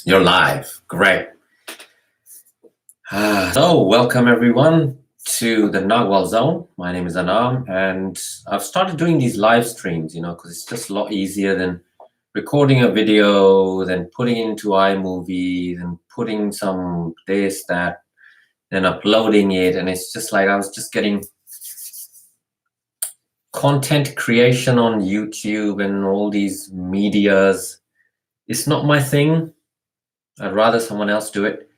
You're live. Great. So, welcome everyone to the Nagual zone. My name is Anaam, and I've started doing these live streams, because it's just a lot easier than recording a video, then putting it into iMovie, then putting some this, that, then uploading it. And it's just like I was just getting content creation on YouTube and all these medias. It's not my thing. I'd rather someone else do it.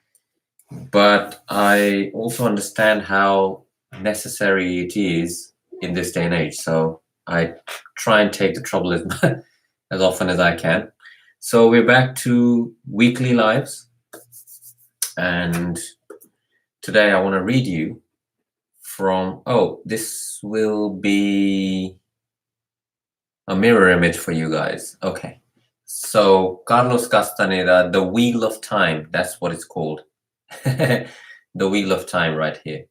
But I also understand how necessary it is in this day and age. So I try and take the trouble as often as I can. So we're back to weekly lives. And today I want to read you from, this will be a mirror image for you guys. Okay. So Carlos Castaneda, The Wheel of Time, that's what it's called. The Wheel of Time right here.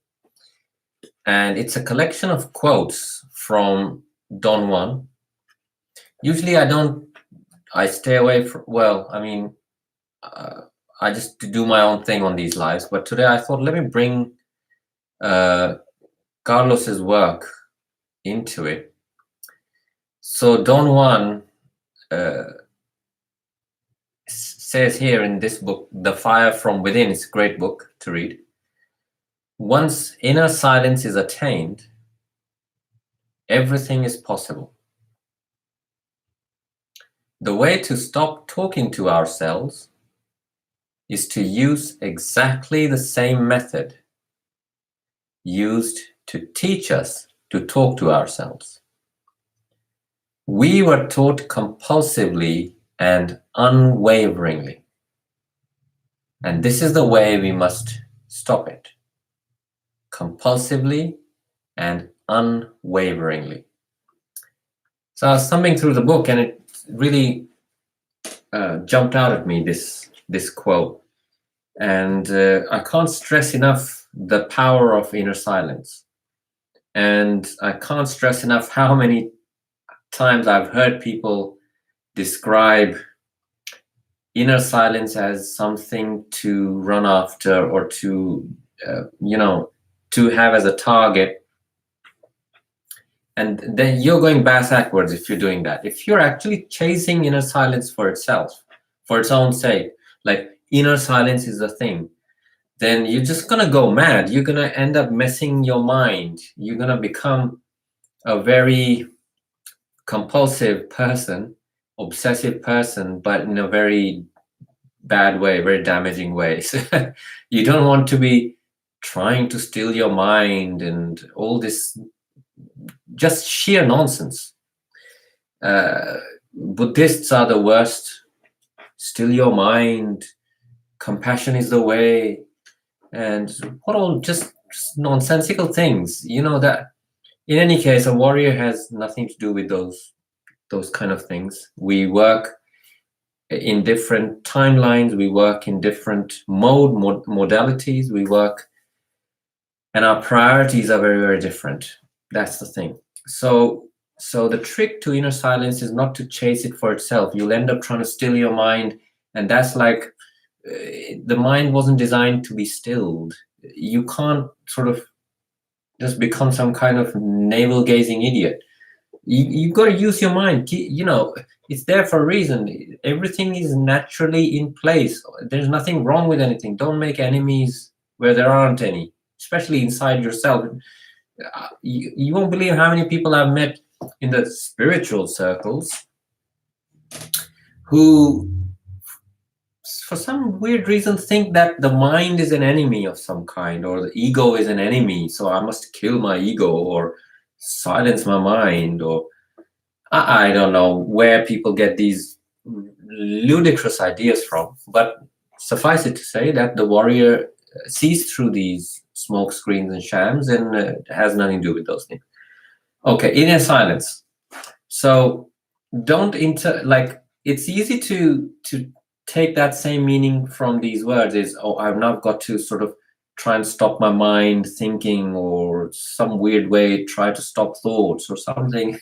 And it's a collection of quotes from Don Juan. Usually I stay away from, I just do my own thing on these lives. But today I thought, let me bring Carlos's work into it. So Don Juan says here in this book, The Fire from Within, it's a great book to read. Once inner silence is attained, everything is possible. The way to stop talking to ourselves is to use exactly the same method used to teach us to talk to ourselves. We were taught compulsively and unwaveringly, and this is the way we must stop it. Compulsively and unwaveringly. So I was thumbing through the book, and it really jumped out at me, this quote. And I can't stress enough the power of inner silence. And I can't stress enough how many times I've heard people describe inner silence as something to run after or to have as a target, and then you're going backwards if you're doing that. If you're actually chasing inner silence for itself, for its own sake, like inner silence is a thing, then you're just gonna go mad. You're gonna end up messing your mind. You're gonna become a very compulsive person, obsessive person, but in a very bad way, very damaging way. So you don't want to be trying to steal your mind and all this just sheer nonsense. Buddhists are the worst. Steal your mind, compassion is the way, and what all just nonsensical things. That in any case, a warrior has nothing to do with those kind of things. We work in different timelines, we work in different modalities, we work, and our priorities are very, very different. That's the thing. So the trick to inner silence is not to chase it for itself. You'll end up trying to still your mind, and that's like the mind wasn't designed to be stilled. You can't sort of just become some kind of navel-gazing idiot. You've got to use your mind. It's there for a reason. Everything is naturally in place. There's nothing wrong with anything. Don't make enemies where there aren't any, especially inside yourself. You won't believe how many people I've met in the spiritual circles who, for some weird reason, think that the mind is an enemy of some kind, or the ego is an enemy, so I must kill my ego or silence my mind, or I don't know where people get these ludicrous ideas from. But suffice it to say that the warrior sees through these smoke screens and shams, and has nothing to do with those things. Okay, inner silence. So don't it's easy to take that same meaning from these words is, I've now got to sort of try and stop my mind thinking, or some weird way try to stop thoughts or something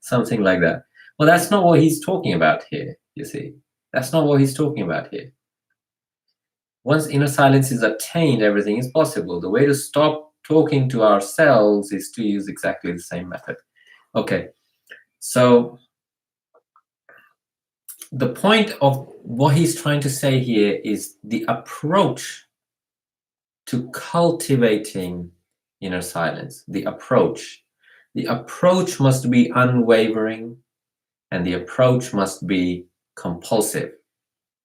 something like that. Well, that's not what he's talking about here. You see, that's not what he's talking about here. Once inner silence is attained, everything is possible. The way to stop talking to ourselves is to use exactly the same method. Okay, so the point of what he's trying to say here is the approach to cultivating inner silence. The approach must be unwavering, and the approach must be compulsive.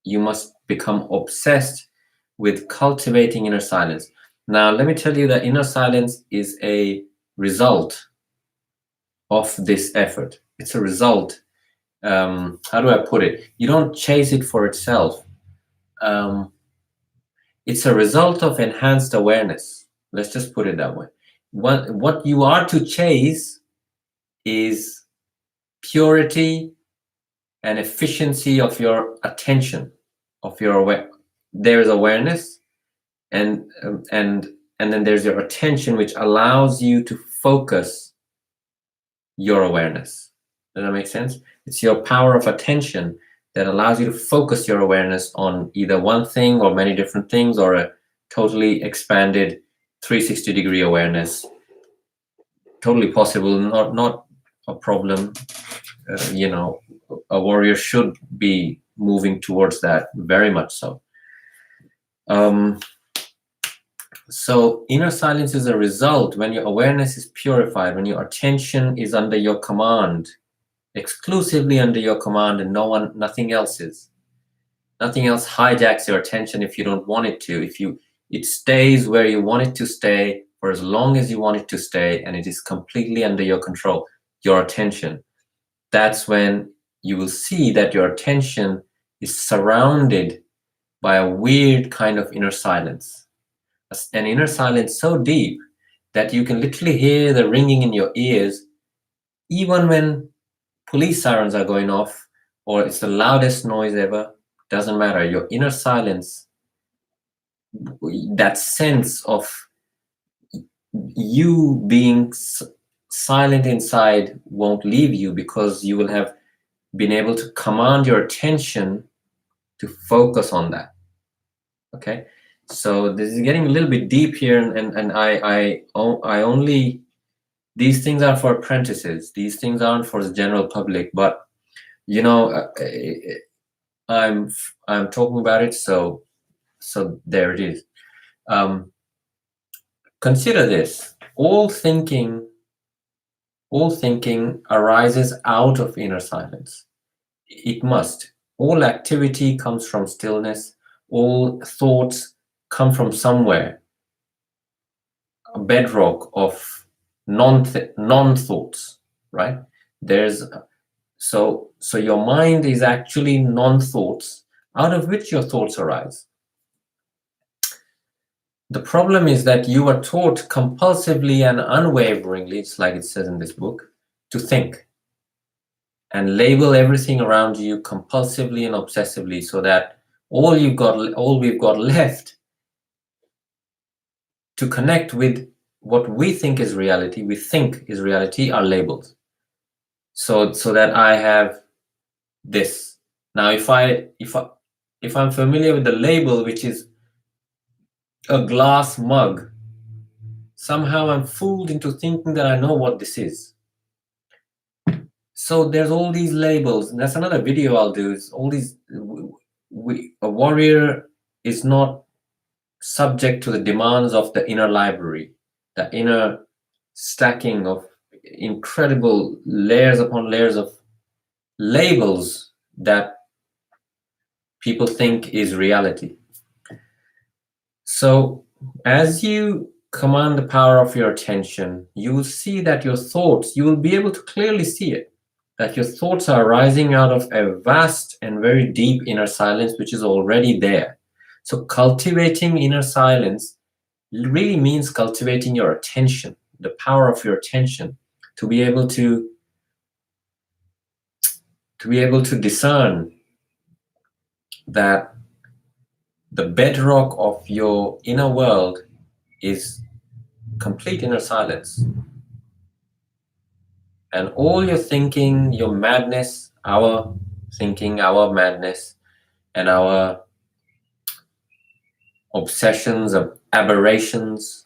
You must become obsessed with cultivating inner silence. Now, let me tell you that inner silence is a result of this effort. It's a result. How do I put it? You don't chase it for itself. It's a result of enhanced awareness. Let's just put it that way. What you are to chase is purity and efficiency of your attention, of your there is awareness, and then there's your attention, which allows you to focus your awareness. Does that make sense? It's your power of attention that allows you to focus your awareness on either one thing or many different things, or a totally expanded 360-degree awareness. Totally possible, not a problem. A warrior should be moving towards that, very much so. So inner silence is a result when your awareness is purified, when your attention is under your command, exclusively under your command, and nothing else is. Nothing else hijacks your attention if you don't want it to. It stays where you want it to stay for as long as you want it to stay, and it is completely under your control, your attention. That's when you will see that your attention is surrounded by a weird kind of inner silence. An inner silence so deep that you can literally hear the ringing in your ears, even when police sirens are going off, or it's the loudest noise ever. Doesn't matter. Your inner silence, that sense of you being silent inside, won't leave you, because you will have been able to command your attention to focus on that. Okay, so this is getting a little bit deep here, and I only, these things are for apprentices. These things aren't for the general public, but I'm talking about it, so there it is. Consider this: all thinking arises out of inner silence. It must. All activity comes from stillness. All thoughts come from somewhere. A bedrock of non-thoughts, right? So your mind is actually non-thoughts, out of which your thoughts arise. The problem is that you are taught compulsively and unwaveringly, it's like it says in this book, to think and label everything around you compulsively and obsessively, so that all we've got left to connect with what we think is reality, are labels. So that I have this. Now, if I'm familiar with the label, which is a glass mug, somehow I'm fooled into thinking that I know what this is. So there's all these labels, and that's another video I'll do. Is all these. A warrior is not subject to the demands of the inner library, the inner stacking of incredible layers upon layers of labels that people think is reality. So as you command the power of your attention, you will see that your thoughts, you will be able to clearly see it, that your thoughts are rising out of a vast and very deep inner silence, which is already there. So cultivating inner silence really means cultivating your attention, the power of your attention, to be able to discern that the bedrock of your inner world is complete inner silence. And all your thinking, your madness, our thinking, our madness, and our obsessions, aberrations,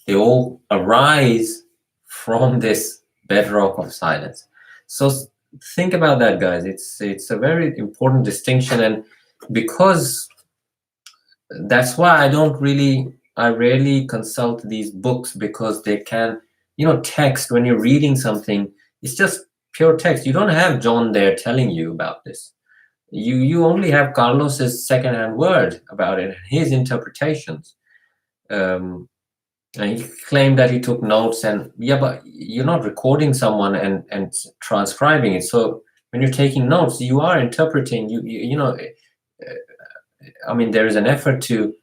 they all arise from this bedrock of silence. So think about that, guys. It's a very important distinction, and because that's why I rarely consult these books, because they can, text, when you're reading something, it's just pure text. You don't have John there telling you about this. You only have Carlos's secondhand word about it, his interpretations. And he claimed that he took notes, and yeah, but you're not recording someone and transcribing it. So when you're taking notes, you are interpreting. I mean, there is an effort to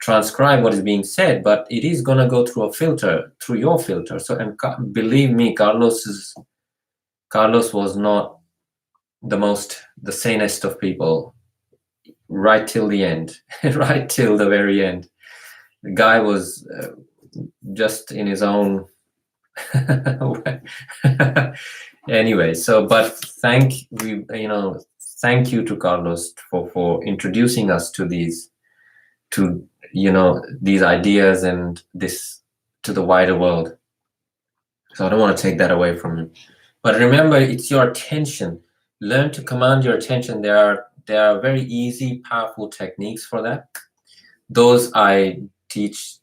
transcribe what is being said, but it is going to go through a filter, through your filter. So, and believe me, Carlos was not the sanest of people, right till the end, right till the very end. The guy was just in his own anyway. So, but thank you to Carlos for introducing us to these ideas and this to the wider world. So I don't want to take that away from him. But remember, it's your attention. Learn to command your attention. There are very easy, powerful techniques for that. Those I teach,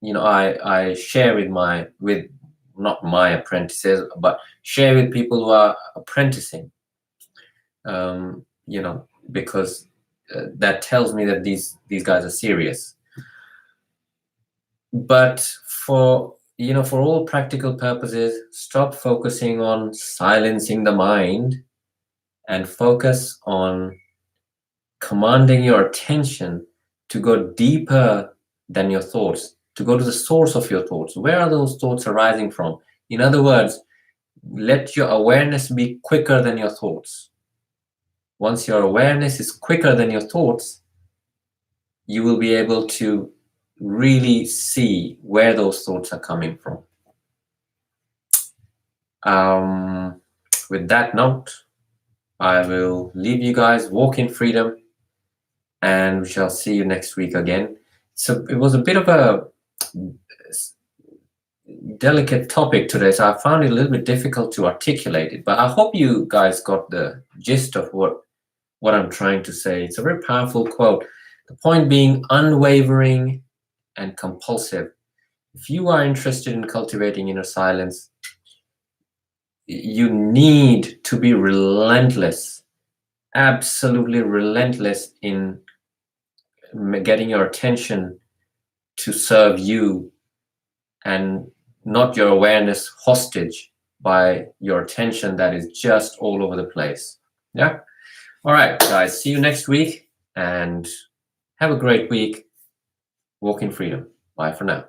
I share with not my apprentices, but share with people who are apprenticing. Because that tells me that these guys are serious. But for all practical purposes, stop focusing on silencing the mind and focus on commanding your attention to go deeper than your thoughts, to go to the source of your thoughts. Where are those thoughts arising from? In other words, let your awareness be quicker than your thoughts. Once your awareness is quicker than your thoughts, you will be able to really see where those thoughts are coming from. With that note, I will leave you guys. Walk in freedom, and we shall see you next week again. So it was a bit of a delicate topic today, so I found it a little bit difficult to articulate it, but I hope you guys got the gist of what I'm trying to say. It's a very powerful quote. The point being, unwavering and compulsive. If you are interested in cultivating inner silence, you need to be relentless, absolutely relentless in getting your attention to serve you, and not your awareness hostage by your attention that is just all over the place. Yeah. All right, guys. See you next week, and have a great week. Walk in freedom. Bye for now.